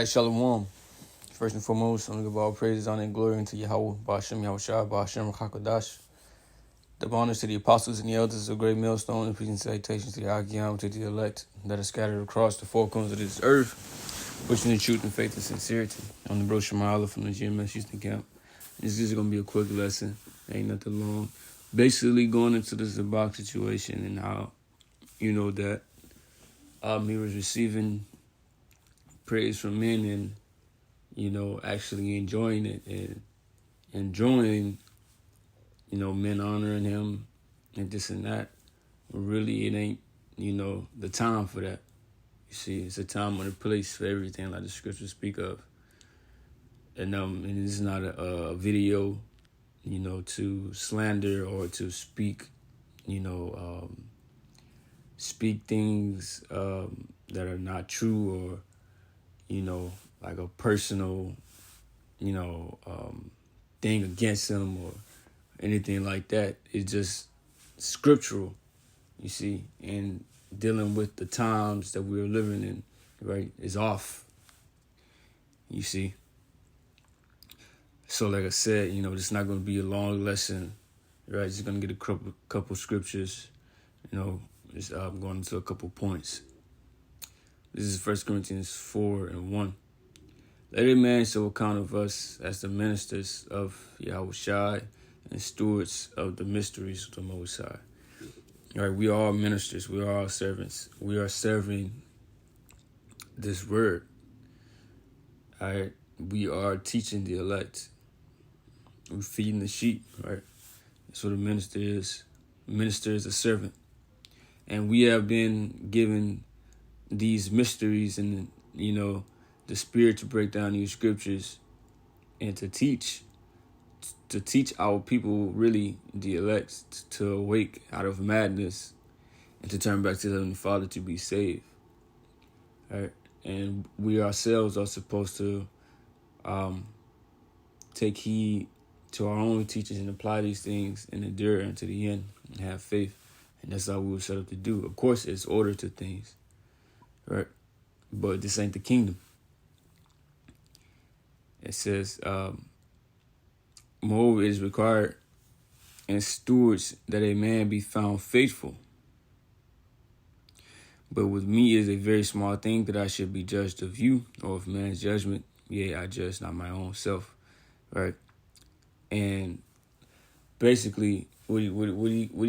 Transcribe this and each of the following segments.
Shalom. First and foremost, I'm going to give all praises, honor, and glory unto Yahweh, Ba'ashem Yahushua, Ba'ashem Chakadash. The honors to the apostles and the elders of great millstone, and peace and salutations to the Agiyam, to the elect that are scattered across the four corners of this earth, pushing the truth and faith and sincerity. I'm the bro Shemala from the GMS Houston camp. This is going to be a quick lesson. Ain't nothing long. Basically going into the Zabak situation and how, that he was receiving praise from men and, actually enjoying it and enjoying, men honoring him and this and that. Really, it ain't, the time for that. You see, it's a time and a place for everything like the scriptures speak of. And this is not a video, to slander or to speak, speak things that are not true or, like a personal, thing against him or anything like that. It's just scriptural, you see, and dealing with the times that we're living in, right, is off, you see. So like I said, it's not going to be a long lesson, right? Just going to get a couple scriptures, just going into a couple points. This is 1 Corinthians 4:1. Let a man so account of us as the ministers of Yahweh and stewards of the mysteries of the Most High. All right, we are all ministers. We are all servants. We are serving this word. All right, we are teaching the elect. We're feeding the sheep, right? That's what a minister is. A minister is a servant. And we have been given these mysteries and, the spirit to break down these scriptures and to teach our people, really, the elect, to awake out of madness and to turn back to the Heavenly Father to be saved. All right? And we ourselves are supposed to take heed to our own teachings and apply these things and endure unto the end and have faith. And that's how we were set up to do. Of course, it's order to things, right? But this ain't the kingdom. It says, moreover, it is required in stewards that a man be found faithful. But with me it is a very small thing that I should be judged of you, or of man's judgment. Yea, I judge not my own self, right? And basically, what he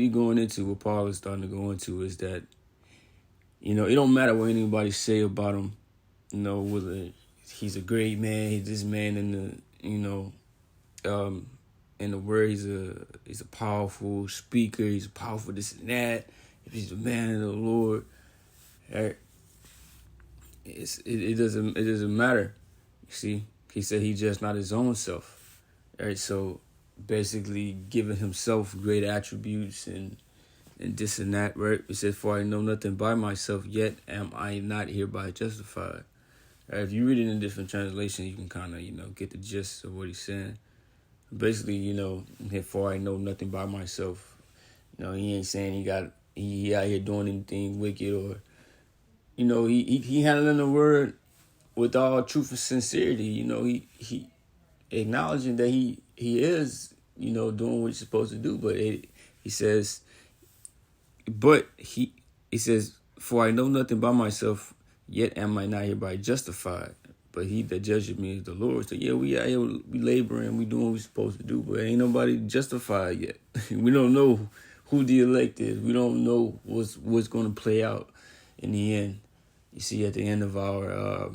going into, what Paul is starting to go into, is that, it don't matter what anybody say about him, whether he's a great man, he's this man in the word, he's a powerful speaker, he's a powerful this and that. If he's a man of the Lord, right? It doesn't matter. You see, he said he judged not his own self, right? So basically, giving himself great attributes and this and that, right? He said, "For I know nothing by myself, yet am I not hereby justified." Right? If you read it in different translations, you can kind of, get the gist of what he's saying. Basically, for I know nothing by myself. He ain't saying he out here doing anything wicked or, he handling the word with all truth and sincerity. He acknowledging that he is, doing what he's supposed to do. But he says, "For I know nothing by myself, yet am I not hereby justified. But he that judges me is the Lord." So yeah, we out here, we laboring, we doing what we're supposed to do, but ain't nobody justified yet. We don't know who the elect is. We don't know what's going to play out in the end. You see, at the end of our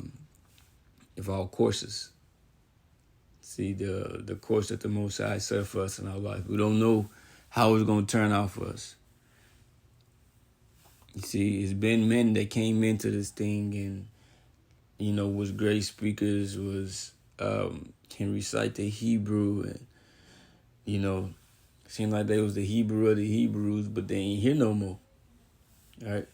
courses. See, the course that the Most High set for us in our life. We don't know how it's going to turn out for us. You see, it's been men that came into this thing and, was great speakers, can recite the Hebrew and, seemed like they was the Hebrew of the Hebrews, but they ain't here no more. All right. It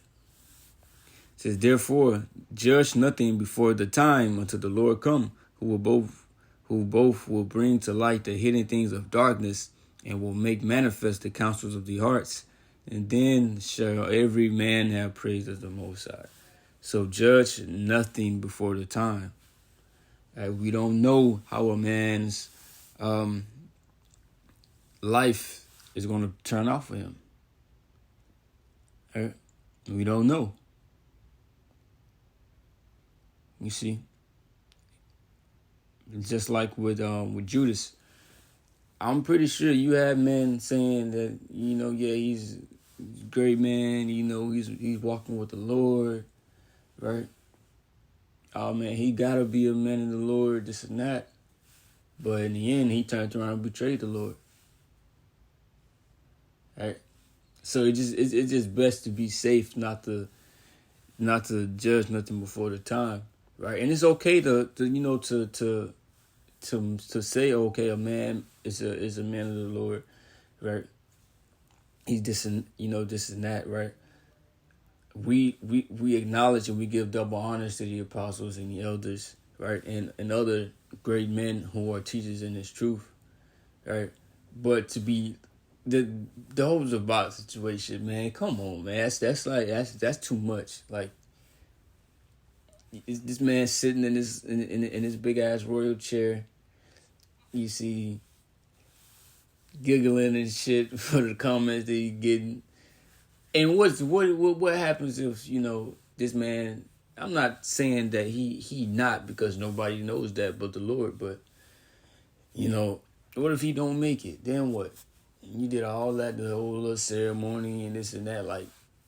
says, "Therefore, judge nothing before the time until the Lord come, who both will bring to light the hidden things of darkness and will make manifest the counsels of the hearts. And then shall every man have praise of the Most High." So judge nothing before the time. We don't know how a man's life is going to turn out for him. Right? We don't know. You see, just like with Judas, I'm pretty sure you had men saying that, yeah, he's a great man, he's walking with the Lord, right? Oh man, he gotta be a man of the Lord, this and that. But in the end, he turned around and betrayed the Lord. Right? So it's just best to be safe, not to judge nothing before the time, right? And it's okay to say, okay, a man is a man of the Lord, right? He's this and this and that, right? We acknowledge and we give double honors to the apostles and the elders, right? And other great men who are teachers in this truth, right? But to be the whole Zabak situation, man, come on, man. That's too much. Like, this man sitting in his big ass royal chair, you see, giggling and shit for the comments that he getting. And what happens if this man? I'm not saying that he not, because nobody knows that but the Lord. But what if he don't make it? Then what? You did all that, the whole little ceremony and this and that. Like,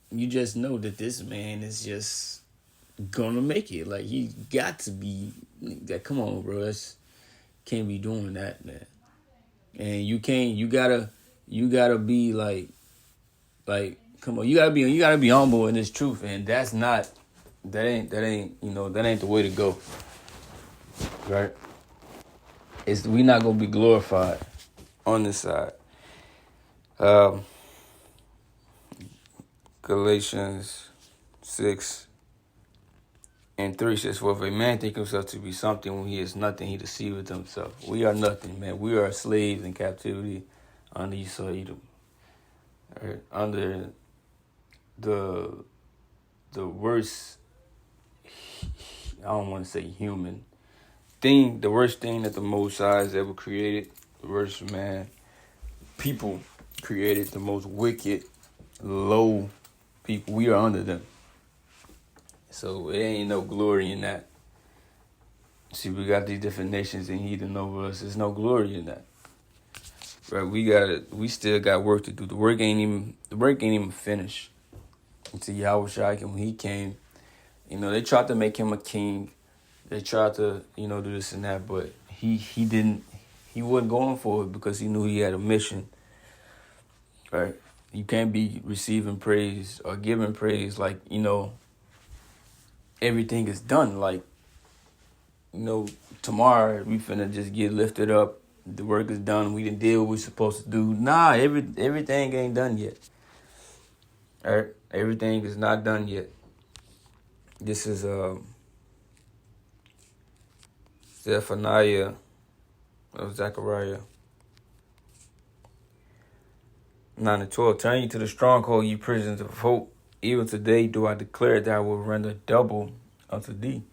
you just know that this man is just gonna make it. Like, he got to be. That, come on, bro. Can't be doing that, man. And you can't. You gotta be like, come on. You gotta be humble in this truth, and that ain't the way to go, right? We not gonna be glorified on this side. Galatians 6:3 says, "For if a man think himself to be something when he is nothing, he deceiveth himself." We are nothing, man. We are slaves in captivity under Esau Edom, right? Under the worst, I don't want to say human thing, the worst thing that the Most High has ever created, the worst people created, the most wicked, low people. We are under them. So it ain't no glory in that. See, we got these different nations and heathen over us. There's no glory in that. Right? We still got work to do. The work ain't even finished. Until Yahweh, when he came, they tried to make him a king. They tried to, do this and that, but he wasn't going for it because he knew he had a mission. Right? You can't be receiving praise or giving praise like, everything is done. Like, tomorrow we finna just get lifted up. The work is done. We done did what we supposed to do. Nah, everything ain't done yet. All right? Everything is not done yet. This is Zephaniah of Zechariah 9:12. "Turn ye to the stronghold, ye prisoners of hope. Even today do I declare that I will render double unto thee."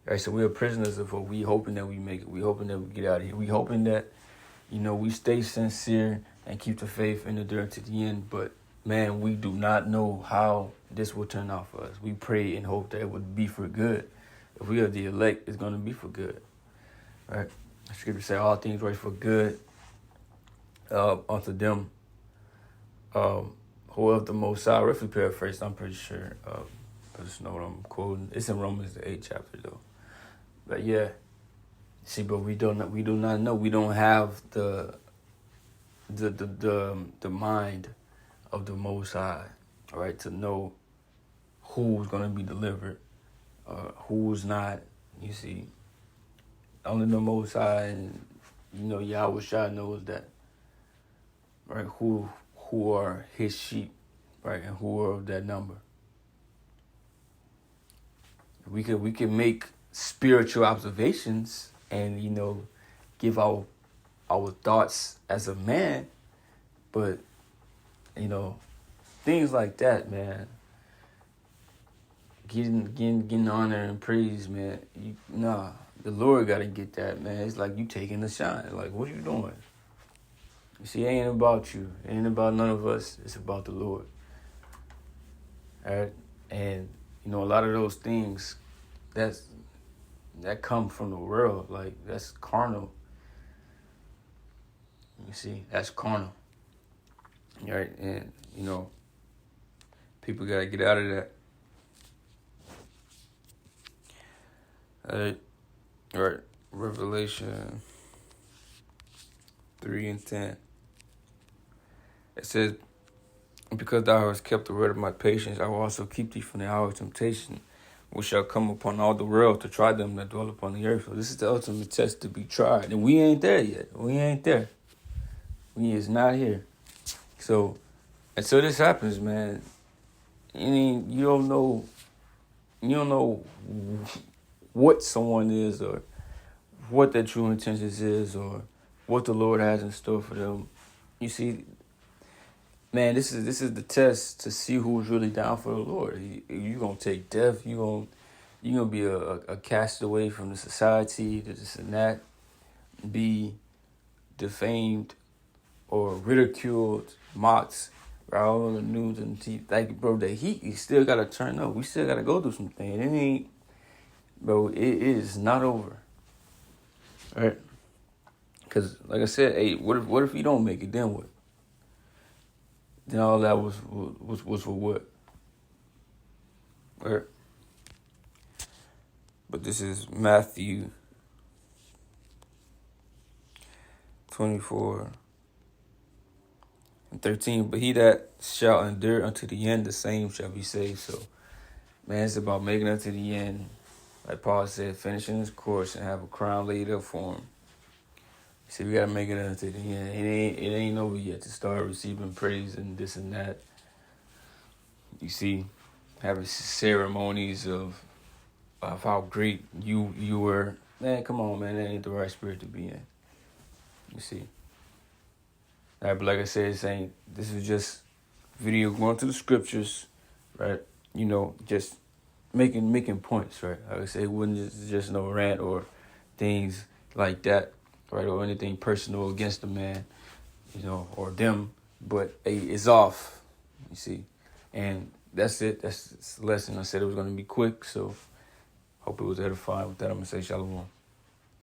All right, so we are prisoners of hope. We hoping that we make it. We hoping that we get out of here. We hoping that, we stay sincere and keep the faith and endure to the end. But, man, we do not know how this will turn out for us. We pray and hope that it would be for good. If we are the elect, it's going to be for good. All right? The scripture say all things work for good unto them who of the Most High. Roughly paraphrased, I'm pretty sure. I just know what I'm quoting. It's in Romans the 8th chapter though. But yeah, see, but we do not know. We don't have the mind of the Most High, all right, to know who's gonna be delivered, who's not. You see, only the Most High and Yahweh Shai knows that, right? Who are His sheep, right, and who are of that number. We could make spiritual observations and give our thoughts as a man, but things like that, man. Getting honor and praise, man. the Lord got to get that, man. It's like you taking the shine. Like, what are you doing? You see, it ain't about you. It ain't about none of us. It's about the Lord. All right? And, a lot of those things, that come from the world. Like, that's carnal. You see, that's carnal. All right? And, people got to get out of that. All right. Revelation 3:10. It says, because thou hast kept the word of my patience, I will also keep thee from the hour of temptation, which shall come upon all the world to try them that dwell upon the earth. So this is the ultimate test to be tried. And we ain't there yet. We ain't there. We is not here. So, until this happens, man, you don't know what someone is, or what their true intentions is, or what the Lord has in store for them. You see, man, this is the test to see who's really down for the Lord. You gonna take death. You gonna be a castaway from the society, this and that, be defamed or ridiculed, mocked, right, all on the news and TV. Like, bro, the heat, you still gotta turn up. We still gotta go through some things. It ain't, bro. It is not over. All right, because like I said, hey, what if you don't make it? Then what? Then all that was for what? All right. But this is Matthew 24:13. But he that shall endure unto the end, the same shall be saved. So, man, it's about making it to the end. Like Paul said, finishing his course and have a crown laid up for him. See, we gotta make it unto the end. It ain't over yet to start receiving praise and this and that. You see, having ceremonies of how great you were. Man, come on, man. That ain't the right spirit to be in. You see. All right, but like I said, this is just video going through the scriptures, right? Just making points, right? Like I say, it wasn't just no rant or things like that, right? Or anything personal against the man, or them. But hey, it's off, you see. And that's it. That's the lesson. I said it was going to be quick, so hope it was edifying. With that, I'm going to say shalom.